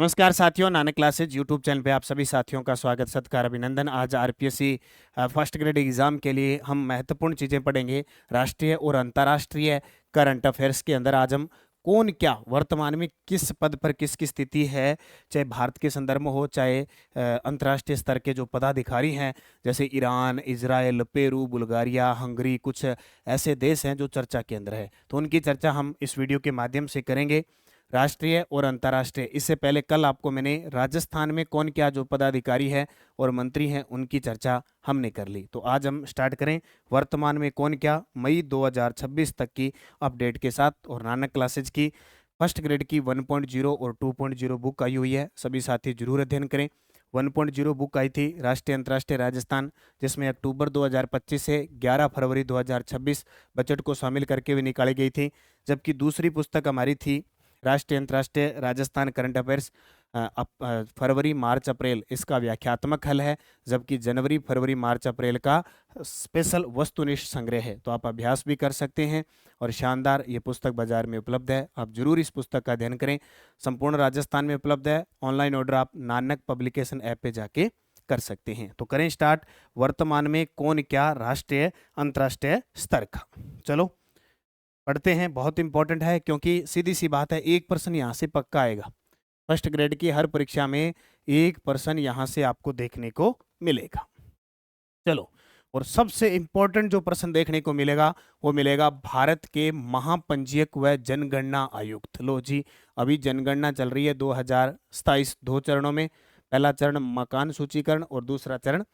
नमस्कार साथियों, Nanak classes YouTube channel पे आप सभी साथियों का स्वागत, सत्कार, अभिनंदन। आज आरपीएससी फर्स्ट ग्रेड एग्जाम के लिए हम महत्वपूर्ण चीज़ें पढ़ेंगे। राष्ट्रीय और अंतर्राष्ट्रीय करंट अफेयर्स के अंदर आज हम कौन क्या वर्तमान में किस पद पर किसकी स्थिति है, चाहे भारत के संदर्भ में हो, चाहे अंतर्राष्ट्रीय स्तर के जो पदाधिकारी हैं जैसे Iran, Israel, Peru, Bulgaria, Hungary, कुछ ऐसे देश हैं जो चर्चा के अंदर है, तो उनकी चर्चा हम इस वीडियो के माध्यम से करेंगे। राष्ट्रीय और अंतर्राष्ट्रीय, इससे पहले कल आपको मैंने राजस्थान में कौन क्या जो पदाधिकारी है और मंत्री हैं उनकी चर्चा हमने कर ली। तो आज हम स्टार्ट करें वर्तमान में कौन क्या मई 2026 तक की अपडेट के साथ। और नानक क्लासेज की फर्स्ट ग्रेड की 1.0 और 2.0 बुक आई हुई है, सभी साथी जरूर अध्ययन करें। 1.0 बुक आई थी राष्ट्रीय अंतर्राष्ट्रीय राजस्थान, जिसमें अक्टूबर 2025 से 11 फरवरी 2026 बजट को शामिल करके हुए निकाली गई थी। जबकि दूसरी पुस्तक हमारी थी राष्ट्रीय अंतर्राष्ट्रीय राजस्थान करंट अफेयर्स, फरवरी मार्च अप्रैल इसका व्याख्यात्मक हल है, जबकि जनवरी फरवरी मार्च अप्रैल का स्पेशल वस्तुनिष्ठ संग्रह है। तो आप अभ्यास भी कर सकते हैं और शानदार ये पुस्तक बाजार में उपलब्ध है, आप जरूर इस पुस्तक का अध्ययन करें। संपूर्ण राजस्थान में उपलब्ध है, ऑनलाइन ऑर्डर आप नानक पब्लिकेशन ऐप पे जाके कर सकते हैं। तो करें स्टार्ट वर्तमान में कौन क्या राष्ट्रीय अंतर्राष्ट्रीय स्तर का। चलो पढ़ते हैं, बहुत इंपॉर्टेंट है क्योंकि सीधी सी बात है, 1% यहाँ से पक्का आएगा। फर्स्ट ग्रेड की हर परीक्षा में 1% यहाँ से आपको देखने को मिलेगा। चलो, और सबसे इंपॉर्टेंट जो प्रश्न देखने को मिलेगा वो मिलेगा भारत के महापंजीयक व जनगणना आयुक्त। लो जी, अभी जनगणना चल रही है 2027, 2 चरणों में। पहला चरण मकान सूचीकरण और दूसरा चरण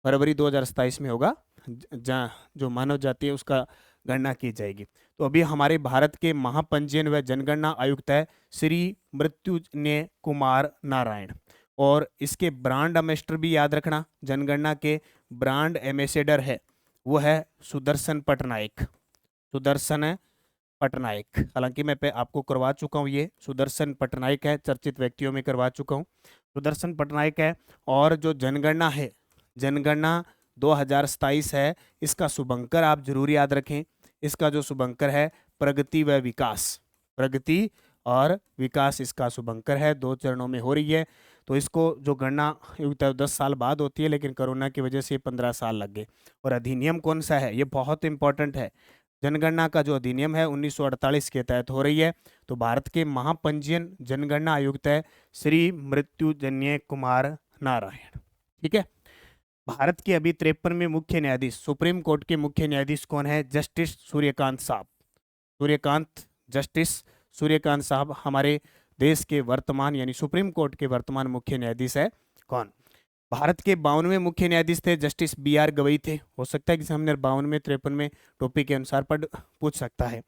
फरवरी 2027 में होगा, जो मानव जाति है उसका गणना की जाएगी। तो अभी हमारे भारत के महापंजीयन व जनगणना आयुक्त है श्री मृत्युंजय कुमार नारायण। और इसके ब्रांड एम्बेसडर भी याद रखना, जनगणना के ब्रांड एम्बेसडर है वो है सुदर्शन पटनायक। सुदर्शन पटनायक, हालांकि मैं पे आपको करवा चुका हूँ, ये सुदर्शन पटनायक है, चर्चित व्यक्तियों में करवा चुका हूँ, सुदर्शन पटनायक है। और जो जनगणना है, जनगणना 2027 है, इसका शुभंकर आप जरूर याद रखें। इसका जो शुभंकर है प्रगति व विकास, प्रगति और विकास इसका शुभंकर है, 2 चरणों में हो रही है। तो इसको जो गणना 10 साल बाद होती है, लेकिन कोरोना की वजह से 15 साल लग गए। और अधिनियम कौन सा है, ये बहुत इंपॉर्टेंट है। जनगणना का जो अधिनियम है 1948 के तहत हो रही है। तो भारत के महापंजीयन जनगणना आयुक्त है श्री मृत्युंजय कुमार नारायण। ठीक है। भारत के अभी 53 में मुख्य न्यायाधीश, सुप्रीम कोर्ट के मुख्य न्यायाधीश कौन है? जस्टिस सूर्यकांत साहब। सूर्यकांत, जस्टिस सूर्यकांत साहब हमारे देश के वर्तमान यानी सुप्रीम कोर्ट के वर्तमान मुख्य न्यायाधीश है कौन? भारत के 52वें मुख्य न्यायाधीश थे जस्टिस बी आर गवई थे। हो सकता है कि हमने 52वें 53 में टॉपिक के अनुसार पढ़ पूछ सकता है।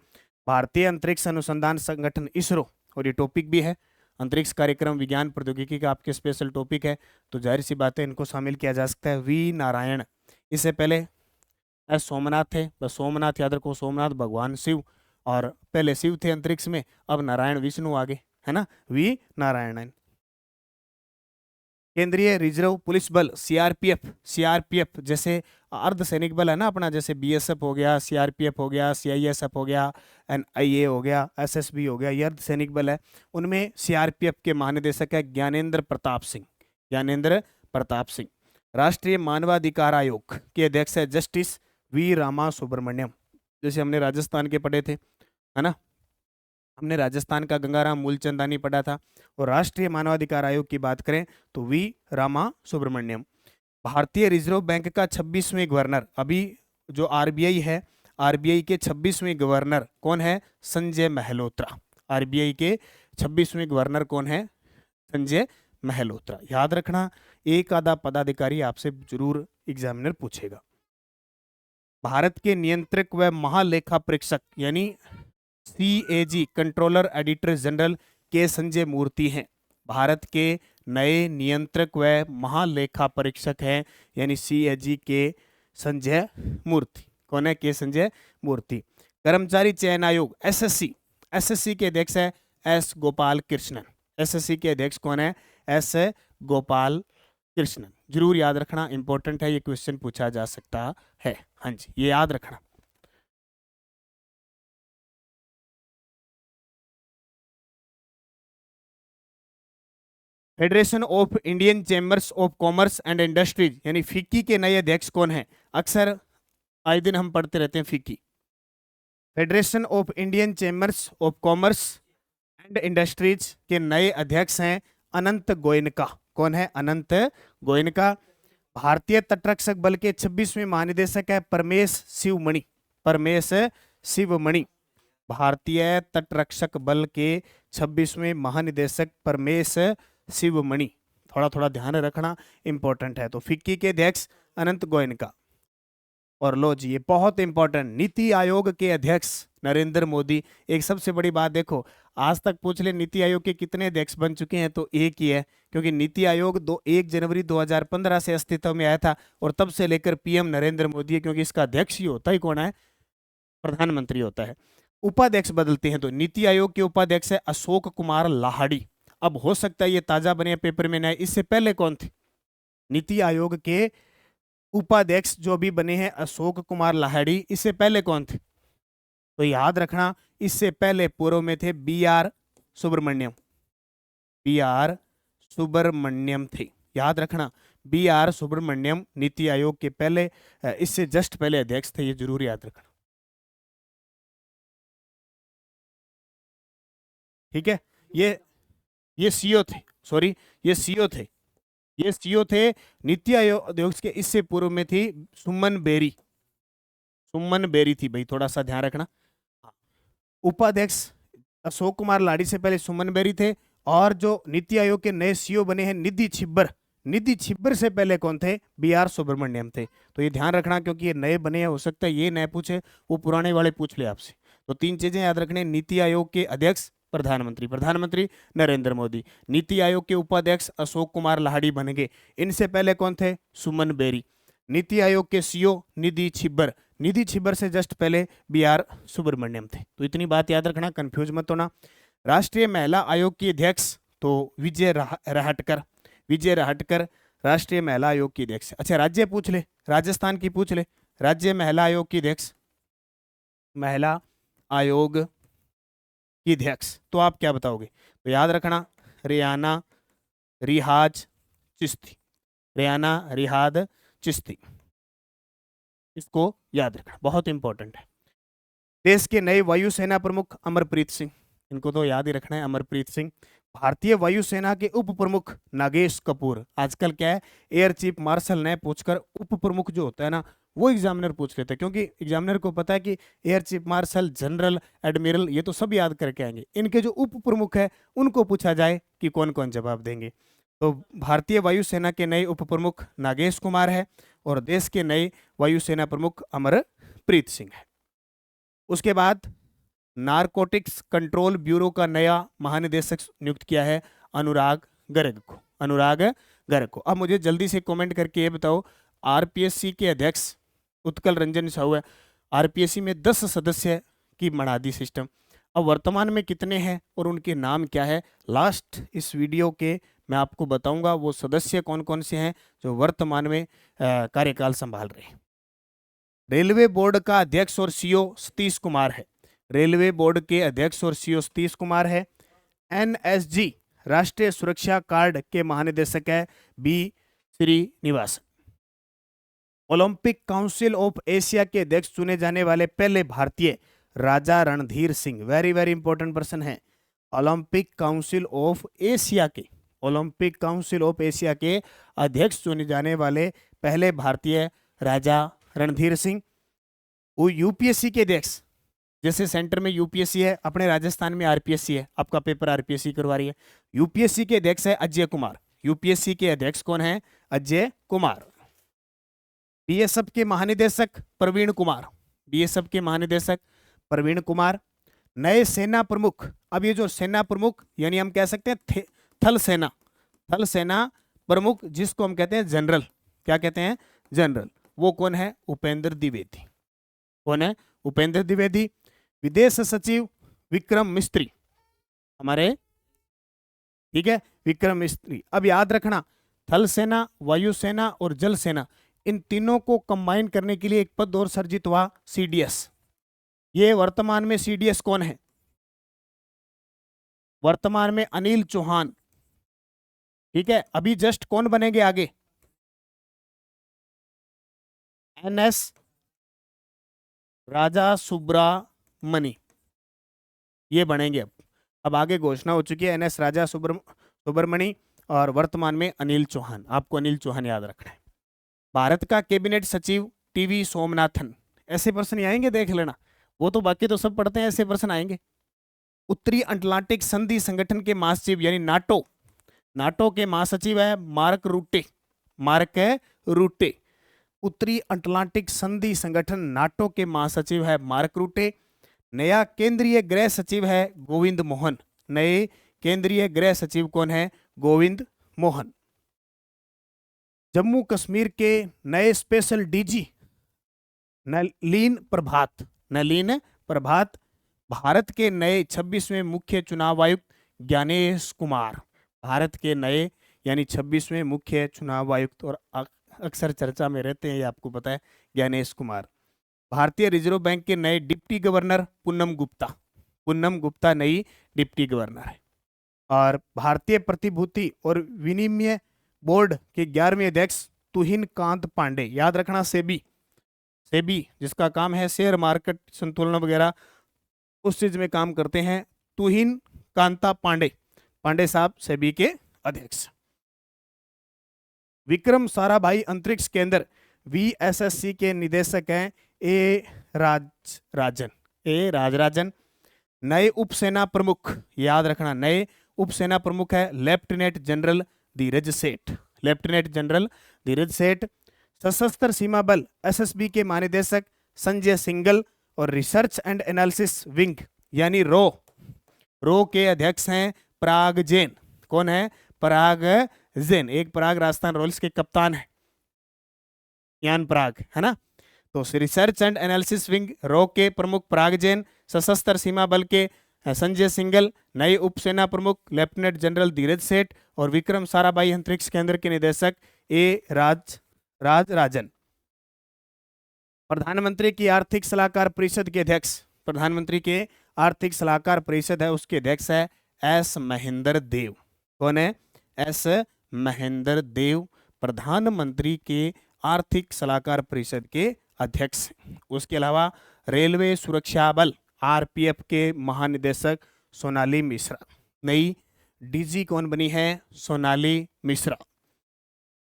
भारतीय अंतरिक्ष अनुसंधान संगठन इसरो, और ये टॉपिक भी है, अंतरिक्ष कार्यक्रम विज्ञान प्रौद्योगिकी का आपके स्पेशल टॉपिक है, तो जाहिर सी बात है इनको शामिल किया जा सकता है। वी नारायण, इससे पहले एस सोमनाथ थे, बस सोमनाथ याद रखो, सोमनाथ भगवान शिव, और पहले शिव थे अंतरिक्ष में, अब नारायण विष्णु आगे, है ना, वी नारायण। केंद्रीय रिजर्व पुलिस बल सीआरपीएफ, सीआरपीएफ जैसे अर्धसैनिक बल है ना अपना, जैसे बीएसएफ हो गया, सीआरपीएफ हो गया, सीआईएसएफ हो गया, एनआईए हो गया, एसएसबी हो गया, ये अर्धसैनिक बल है। उनमें सीआरपीएफ के महानिदेशक है ज्ञानेंद्र प्रताप सिंह, ज्ञानेंद्र प्रताप सिंह। राष्ट्रीय मानवाधिकार आयोग के अध्यक्ष है जस्टिस वी रामा सुब्रमण्यम, जैसे हमने राजस्थान के पढ़े थे, है ना, हमने राजस्थान का गंगाराम मूलचंदानी पढ़ा था। और राष्ट्रीय मानवाधिकार आयोग की बात करें तो वी रामा सुब्रमण्यम। भारतीय रिजर्व बैंक का 26वें गवर्नर, अभी जो आरबीआई है, आरबीआई के 26वें गवर्नर कौन है? संजय महलोत्रा। आरबीआई के 26वें गवर्नर कौन है? संजय महलोत्रा। याद रखना, एक आधा पदाधिकारी आपसे जरूर एग्जामिनर पूछेगा। भारत के नियंत्रक व महालेखा परीक्षक यानी सीएजी, कंट्रोलर एडिटर जनरल के संजय मूर्ति हैं। भारत के नए नियंत्रक व महालेखा परीक्षक हैं यानी सीएजी के संजय मूर्ति। कौन है? के संजय मूर्ति। कर्मचारी चयन आयोग एसएससी, एसएससी के अध्यक्ष है एस गोपाल कृष्णन। एसएससी के अध्यक्ष कौन है? एस गोपाल कृष्णन। जरूर याद रखना, इंपॉर्टेंट है, ये क्वेश्चन पूछा जा सकता है। हाँ जी, ये याद रखना। Federation of Indian chambers of commerce and industries यानी फिक्की के नए अध्यक्ष कौन है? अक्सर आए दिन हम पढ़ते रहते हैं FICCI. Federation of Indian chambers of commerce and industries के नए अध्यक्ष हैं अनंत गोयनका। कौन है? अनंत गोयनका। भारतीय तटरक्षक बल के 26वें महानिदेशक है परमेश शिवमणि। परमेश शिवमणि भारतीय तटरक्षक बल के 26वें महानिदेशक परमेश शिवमणि। थोड़ा थोड़ा ध्यान रखना, इंपॉर्टेंट है। तो फिक्की के अध्यक्ष अनंत गोयनका। और लो जी, ये बहुत इंपॉर्टेंट, नीति आयोग के अध्यक्ष नरेंद्र मोदी। एक सबसे बड़ी बात देखो, आज तक पूछ ले नीति आयोग के कितने अध्यक्ष बन चुके हैं, तो एक ही है, क्योंकि नीति आयोग 1 जनवरी 2015 से अस्तित्व में आया था और तब से लेकर पीएम नरेंद्र मोदी है, क्योंकि इसका अध्यक्ष ही होता ही कौन है? प्रधानमंत्री होता है। उपाध्यक्ष बदलते हैं, तो नीति आयोग के उपाध्यक्ष है अशोक कुमार लाहड़ी। अब हो सकता है ये ताजा बने पेपर में ना, इससे पहले कौन थे? नीति आयोग के उपाध्यक्ष जो भी बने हैं अशोक कुमार लाहड़ी, इससे पहले कौन थे? तो याद रखना, इससे पहले पूर्व में थे BR सुब्रमण्यम। BR सुब्रमण्यम थे, याद रखना, BR सुब्रमण्यम नीति आयोग के पहले, इससे जस्ट पहले अध्यक्ष थे, ये जरूर याद रखना। ठीक है, ये सीओ थे, सॉरी ये सीओ थे, ये सीओ थे नीति आयोग के। इससे पूर्व में थी सुमन बेरी। सुमन बेरी थी भाई, थोड़ा सा ध्यान रखना। उपाध्यक्ष अशोक कुमार लाड़ी से पहले सुमन बेरी थे। और जो नीति आयोग के नए सीओ बने हैं निधि छिब्बर। निधि छिब्बर से पहले कौन थे? BR सुब्रमण्यम थे। तो ये ध्यान रखना, क्योंकि ये नए बने हैं, हो सकता है ये नए पूछे, वो पुराने वाले पूछ ले आपसे। तो 3 चीजें याद रखने, नीति आयोग के अध्यक्ष प्रधानमंत्री, प्रधानमंत्री नरेंद्र मोदी। नीति आयोग के उपाध्यक्ष अशोक कुमार लाहड़ी बन गए। इनसे पहले कौन थे? सुमन बेरी। नीति आयोग के सीओ निधि छिब्बर। निधि छिब्बर से जस्ट पहले BR सुब्रमण्यम थे। तो इतनी बात याद रखना, कंफ्यूज मत होना। राष्ट्रीय महिला आयोग की अध्यक्ष तो विजय राहटकर। विजय राहटकर राष्ट्रीय महिला आयोग की अध्यक्ष। अच्छा, राज्य पूछ ले, राजस्थान की पूछ ले, राज्य महिला आयोग की अध्यक्ष, महिला आयोग की अध्यक्ष, तो आप क्या बताओगे? तो याद रखना, रेयाना रिहाज चिश्ती। रेयाना रिहाद चिश्ती, इसको याद रखना, बहुत इंपॉर्टेंट है। देश के नए वायुसेना प्रमुख अमरप्रीत सिंह, इनको तो याद ही रखना है, अमरप्रीत सिंह। भारतीय वायुसेना के उप प्रमुख नागेश कपूर। आजकल क्या है, एयर चीफ मार्शल ने पूछकर उप प्रमुख जो होता है ना, वो एग्जामिनर पूछ लेते हैं, क्योंकि एग्जामिनर को पता है कि air chief marshal, general, admiral, ये तो सब याद करके आएंगे। इनके जो उप प्रमुख है उनको पूछा जाए कि कौन कौन जवाब देंगे। तो भारतीय वायुसेना के नए उप प्रमुख नागेश कुमार है और देश के नए वायुसेना प्रमुख अमरप्रीत सिंह है। उसके बाद नारकोटिक्स कंट्रोल ब्यूरो का नया महानिदेशक नियुक्त किया है अनुराग गर्ग को। अनुराग गर्ग को। अब मुझे जल्दी से कमेंट करके ये बताओ, आरपीएससी के अध्यक्ष उत्कल रंजन साहू है। आरपीएससी में 10 सदस्य की बना दी सिस्टम। अब वर्तमान में कितने हैं और उनके नाम क्या है, लास्ट इस वीडियो के मैं आपको बताऊंगा वो सदस्य कौन कौन से हैं जो वर्तमान में कार्यकाल संभाल रहे हैं। रेलवे बोर्ड का अध्यक्ष और सीईओ सतीश कुमार है। रेलवे बोर्ड के अध्यक्ष और सीईओ सतीश कुमार है। एनएसजी राष्ट्रीय सुरक्षा कार्ड के महानिदेशक है B Srinivasan. Olympic Council of Asia के अध्यक्ष चुने जाने वाले पहले भारतीय Raja Randhir Singh. Very very important person है। ओलंपिक काउंसिल ऑफ एशिया के, ओलंपिक काउंसिल ऑफ एशिया के अध्यक्ष चुने जाने वाले पहले भारतीय राजा रणधीर सिंह। वो यूपीएससी के अध्यक्ष, जैसे सेंटर में यूपीएससी है, अपने राजस्थान में आरपीएससी है, आपका पेपर आरपीएससी करवा रही है। यूपीएससी के अध्यक्ष है अजय कुमार। यूपीएससी के अध्यक्ष कौन है? अजय कुमार। बीएसएफ के महानिदेशक प्रवीण कुमार। बीएसएफ के महानिदेशक प्रवीण कुमार। नए सेना प्रमुख, अब ये जो सेना प्रमुख यानी हम कह सकते हैं थल सेना, थल सेना प्रमुख जिसको हम कहते हैं जनरल, क्या कहते हैं? जनरल। वो कौन है? उपेंद्र द्विवेदी। कौन है? उपेंद्र द्विवेदी। विदेश सचिव विक्रम मिस्त्री हमारे, ठीक है, विक्रम मिस्त्री। अब याद रखना, थल सेना, वायुसेना और जल सेना, इन तीनों को कंबाइन करने के लिए एक पद और सर्जित हुआ, सीडीएस। ये वर्तमान में सीडीएस कौन है? वर्तमान में अनिल चौहान। ठीक है, अभी जस्ट कौन बनेंगे आगे? NS राजा सुब्रमणि, ये बनेंगे। अब आगे घोषणा हो चुकी है NS राजा सुब्रमणि और वर्तमान में अनिल चौहान। आपको अनिल चौहान याद रखना है। भारत का कैबिनेट सचिव टीवी सोमनाथन, ऐसे पर्सन आएंगे, देख लेना। वो तो बाकी तो सब पढ़ते हैं, ऐसे पर्सन आएंगे। उत्तरी अटलांटिक संधि संगठन के महासचिव यानी नाटो, नाटो के महासचिव है मार्क रूटे। मार्क रूटे। उत्तरी अटलांटिक संधि संगठन नाटो के महासचिव है मार्क रूटे। नया केंद्रीय गृह सचिव है गोविंद मोहन। नए केंद्रीय गृह सचिव कौन है? गोविंद मोहन। जम्मू कश्मीर के नए स्पेशल डीजी नलिन प्रभात। नलिन प्रभात। भारत के नए 26वें मुख्य चुनाव आयुक्त ज्ञानेश कुमार। भारत के नए यानी 26वें मुख्य चुनाव आयुक्त, और अक्सर चर्चा में रहते हैं, ये आपको पता है, ज्ञानेश कुमार। भारतीय रिजर्व बैंक के नए डिप्टी गवर्नर पूनम गुप्ता। पूनम गुप्ता नई डिप्टी गवर्नर है। और भारतीय प्रतिभूति और विनिमय बोर्ड के 11वें अध्यक्ष तुहिन कांत पांडे। याद रखना, सेबी, सेबी जिसका काम है शेयर मार्केट संतुलन वगैरह, उस चीज में काम करते हैं। तुहिन कांता पांडे, पांडे साहब सेबी के अध्यक्ष। विक्रम साराभाई अंतरिक्ष केंद्र VSSC के निदेशक हैं ए राजराजन। ए राजराजन। नए उपसेना प्रमुख, याद रखना, नए उपसेना प्रमुख है लेफ्टिनेंट जनरल धीरज सेठ। लेफ्टिनेंट जनरल धीरज सेठ। सशस्त्र सीमा बल SSB के महानिदेशक संजय सिंघल और रिसर्च एंड एनालिसिस विंग यानी रो के अध्यक्ष हैं पराग जैन। कौन है? पराग जैन। एक पराग राजस्थान रॉयल्स के कप्तान है, यान पराग, है ना। तो रिसर्च एंड एनालिसिस विंग रो के प्रमुख पराग जैन, सशस्त्र सीमा बल के संजय सिंघल, नए उपसेना प्रमुख लेफ्टिनेंट जनरल धीरज सेठ और विक्रम साराभाई अंतरिक्ष केंद्र के निदेशक ए राजराजन। प्रधानमंत्री की आर्थिक सलाहकार परिषद के अध्यक्ष, प्रधानमंत्री के आर्थिक सलाहकार परिषद है, उसके अध्यक्ष है S महेंद्र देव। कौन है? S महेंद्र देव प्रधानमंत्री के आर्थिक सलाहकार परिषद के अध्यक्ष। उसके अलावा रेलवे सुरक्षा बल RPF के महानिदेशक सोनाली मिश्रा। नई DG कौन बनी है? सोनाली मिश्रा।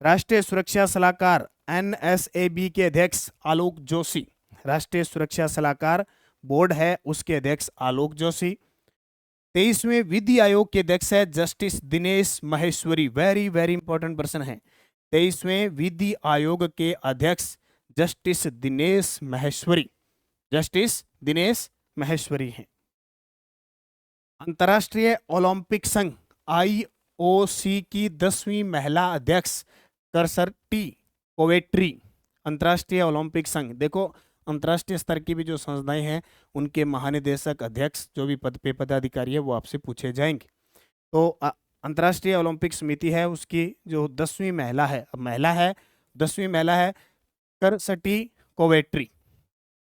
राष्ट्रीय सुरक्षा सलाहकार NSAB के अध्यक्ष आलोक जोशी। राष्ट्रीय सुरक्षा सलाहकार बोर्ड है, उसके अध्यक्ष आलोक जोशी। 23वें विधि आयोग के अध्यक्ष है justice Dinesh Maheshwari. Very very important person है। 23वें विधि आयोग के अध्यक्ष जस्टिस दिनेश महेश्वरी। जस्टिस दिनेश महेश्वरी हैं। अंतर्राष्ट्रीय ओलंपिक संघ IOC की 10वीं महिला अध्यक्ष करसटी कोवेट्री। अंतर्राष्ट्रीय ओलंपिक संघ, देखो अंतर्राष्ट्रीय स्तर की भी जो संस्थाएं हैं उनके महानिदेशक, अध्यक्ष, जो भी पद पे पदाधिकारी है वो आपसे पूछे जाएंगे। तो अंतर्राष्ट्रीय ओलंपिक समिति है, उसकी जो 10वीं महिला है, अब महिला है, 10वीं महिला है करसटी कोवेट्री।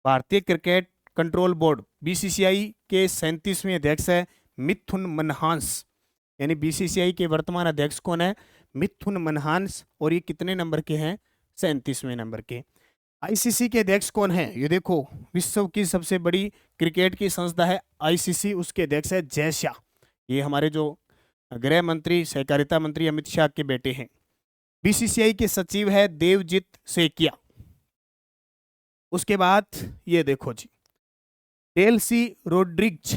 भारतीय क्रिकेट कंट्रोल बोर्ड BCCI के 37वें अध्यक्ष है मिथुन मनहास। यानी BCCI के वर्तमान अध्यक्ष कौन है? मिथुन मनहास। और ये कितने नंबर के हैं? 37वें नंबर के। ICC के अध्यक्ष कौन है? ये देखो, विश्व की सबसे बड़ी क्रिकेट की संस्था है ICC, उसके अध्यक्ष है जय शाह। ये हमारे जो गृह मंत्री, सहकारिता मंत्री अमित शाह के बेटे हैं। BCCI के सचिव है देवजीत सेकिया। उसके बाद ये देखो जी, डेल्सी रोड्रिग्ज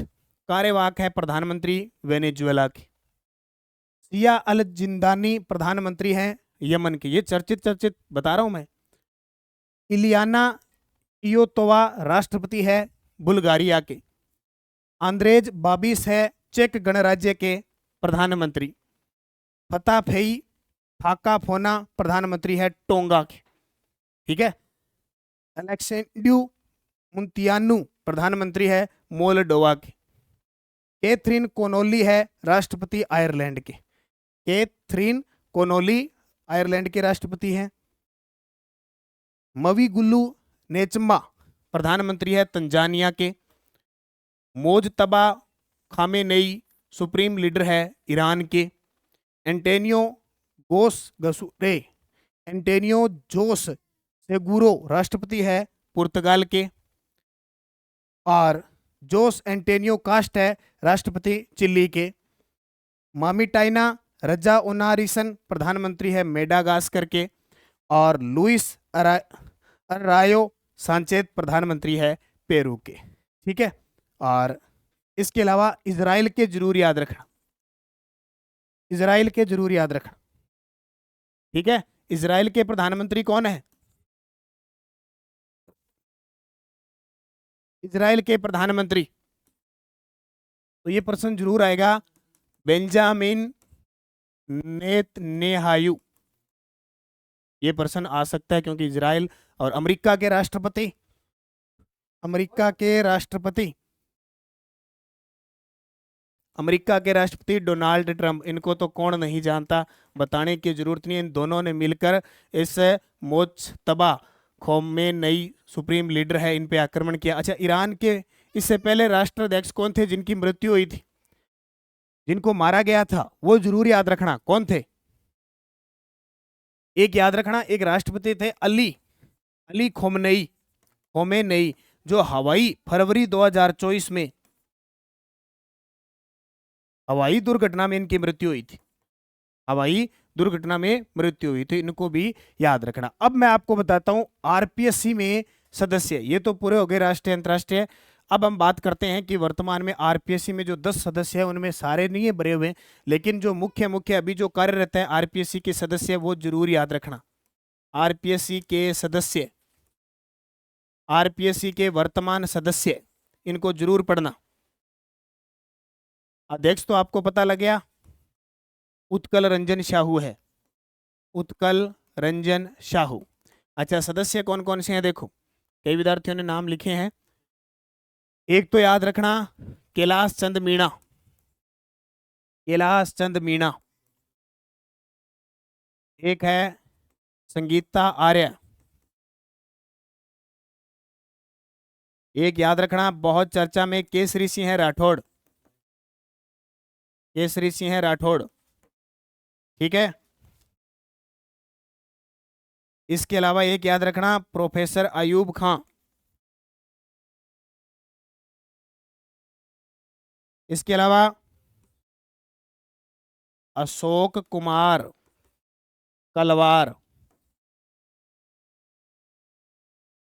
कार्यवाहक है प्रधानमंत्री वेनेजुएला के। सिया अल जिंदानी प्रधानमंत्री हैं यमन के। ये चर्चित बता रहा हूं मैं। इलियाना इयोतोवा राष्ट्रपति है बुल्गारिया के। आंद्रेज बाबिस है चेक गणराज्य के प्रधानमंत्री। फताफेई फाकाफोना प्रधानमंत्री है टोंगा के। ठीक है। अलेक्सेंड्रू मुंतियानु प्रधानमंत्री है मोल्डोवा के। कैथरीन कोनोली है राष्ट्रपति आयरलैंड के। कैथरीन कोनोली आयरलैंड के राष्ट्रपति हैं। मवीगुल्लू नेचम्बा प्रधानमंत्री है तंजानिया के। मोजतबा खामेनेई सुप्रीम लीडर है ईरान के। एंटोनियो गोस गसुरे एंटेनियो जोस सेगुरो राष्ट्रपति है पुर्तगाल के, और जोस एंटेनियो कास्ट है राष्ट्रपति चिली के। मामिटाइना रजा ओनारिसन प्रधानमंत्री है मेडागास्कर के, और लुइस अरायो सांचेज प्रधानमंत्री है पेरू के। ठीक है, और इसके अलावा इजराइल के जरूर याद रखना, इजराइल के जरूर याद रखना। ठीक है, इजराइल के प्रधानमंत्री कौन है? इजराइल के प्रधानमंत्री, तो ये प्रश्न जरूर आएगा, बेंजामिन नेतन्याहू। ये प्रश्न आ सकता है क्योंकि इजराइल और अमेरिका के राष्ट्रपति, अमेरिका के राष्ट्रपति, अमेरिका के राष्ट्रपति डोनाल्ड ट्रंप, इनको तो कौन नहीं जानता, बताने की जरूरत नहीं। इन दोनों ने मिलकर इस मोज्तबा खोमेनी सुप्रीम लीडर है, इन पे आक्रमण किया। अच्छा, ईरान के इससे पहले राष्ट्राध्यक्ष कौन थे जिनकी मृत्यु हुई थी, जिनको मारा गया था, वो जरूर याद रखना कौन थे। एक याद रखना, एक राष्ट्रपति थे अली खोमेनी, जो हवाई फरवरी 2024 में हवाई दुर्घटना में इनकी मृत्यु हुई थी, हवाई दुर्घटना में मृत्यु हुई थी, इनको भी याद रखना। अब मैं आपको बताता हूं आरपीएससी में सदस्य, ये तो पूरे हो गए राष्ट्रीय अंतर्राष्ट्रीय। अब हम बात करते हैं कि वर्तमान में आरपीएससी में जो 10 सदस्य हैं उनमें सारे नहीं है भरे हुए, लेकिन जो मुख्य अभी जो कार्यरत है आरपीएससी के सदस्य, वो जरूर याद रखना। आरपीएससी के सदस्य, आरपीएससी के वर्तमान सदस्य, इनको जरूर पढ़ना। अध्यक्ष तो आपको पता लग गया, उत्कल रंजन शाहू है, उत्कल रंजन शाहू। अच्छा, सदस्य कौन कौन से हैं देखो, कई विद्यार्थियों ने नाम लिखे हैं। एक तो याद रखना कैलाश चंद मीणा, कैलाश चंद मीणा। एक है संगीता आर्य। एक याद रखना बहुत चर्चा में केसरी सिंह राठौड़, केसरी सिंह राठौड़। ठीक है, इसके अलावा एक याद रखना प्रोफेसर अयूब खां। इसके अलावा अशोक कुमार कलवार।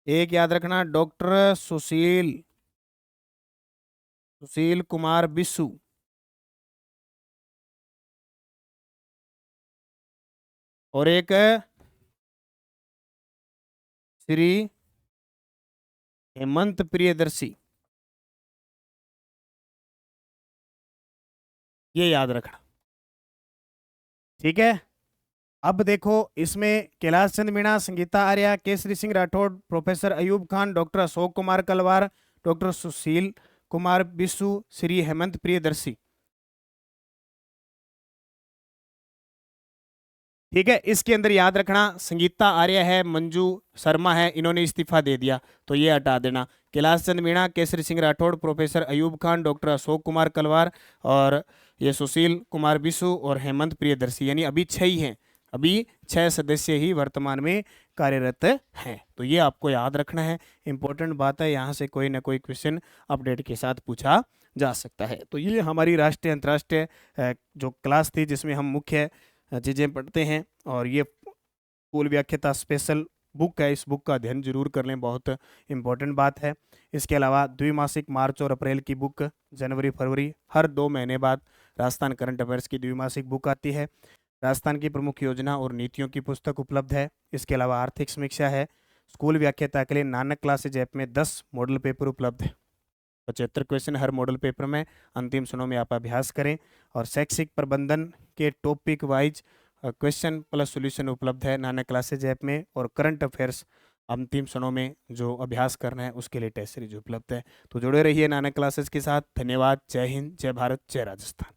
एक याद रखना डॉक्टर सुशील कुमार बिस्सू। और एक श्री हेमंत प्रियदर्शी, ये याद रखना। ठीक है, अब देखो इसमें कैलाश चंद मीणा, संगीता आर्या, केसरी सिंह राठौड़, प्रोफेसर अयूब खान, डॉक्टर अशोक कुमार कलवार, डॉक्टर सुशील कुमार बिस्सू, श्री हेमंत प्रियदर्शी। ठीक है, इसके अंदर याद रखना संगीता आर्य है, मंजू शर्मा है, इन्होंने इस्तीफा दे दिया तो ये हटा देना। कैलाश चंद मीणा, केसरी सिंह राठौड़, प्रोफेसर अयूब खान, डॉक्टर अशोक कुमार कलवार, और ये सुशील कुमार बिस्सू और हेमंत प्रियदर्शी, यानी अभी 6 ही हैं, अभी 6 सदस्य ही वर्तमान में कार्यरत हैं। तो ये आपको याद रखना है, इंपॉर्टेंट बात है, यहाँ से कोई ना कोई क्वेश्चन अपडेट के साथ पूछा जा सकता है। तो ये हमारी राष्ट्रीय अंतर्राष्ट्रीय जो क्लास थी जिसमें हम मुख्य चीज़ें पढ़ते हैं, और ये स्कूल व्याख्याता स्पेशल बुक है, इस बुक का अध्ययन जरूर कर लें, बहुत इंपॉर्टेंट बात है। इसके अलावा द्विमासिक मार्च और अप्रैल की बुक, जनवरी फरवरी हर 2 महीने बाद राजस्थान करंट अफेयर्स की द्विमासिक बुक आती है। राजस्थान की प्रमुख योजना और नीतियों की पुस्तक उपलब्ध है। इसके अलावा आर्थिक समीक्षा है। स्कूल व्याख्याता के लिए नानक क्लासेज ऐप में 10 मॉडल पेपर उपलब्ध है, 75 क्वेश्चन हर मॉडल पेपर में, अंतिम क्षणों में आप अभ्यास करें। और शैक्षिक प्रबंधन के topic wise question plus solution उपलब्ध है नानक क्लासेज ऐप में, और करंट अफेयर्स अंतिम क्षणों में जो अभ्यास करना है उसके लिए टेस्ट सीरीज उपलब्ध है। तो जुड़े रहिए नानक क्लासेज के साथ। धन्यवाद। जय हिंद, जय भारत, जय राजस्थान।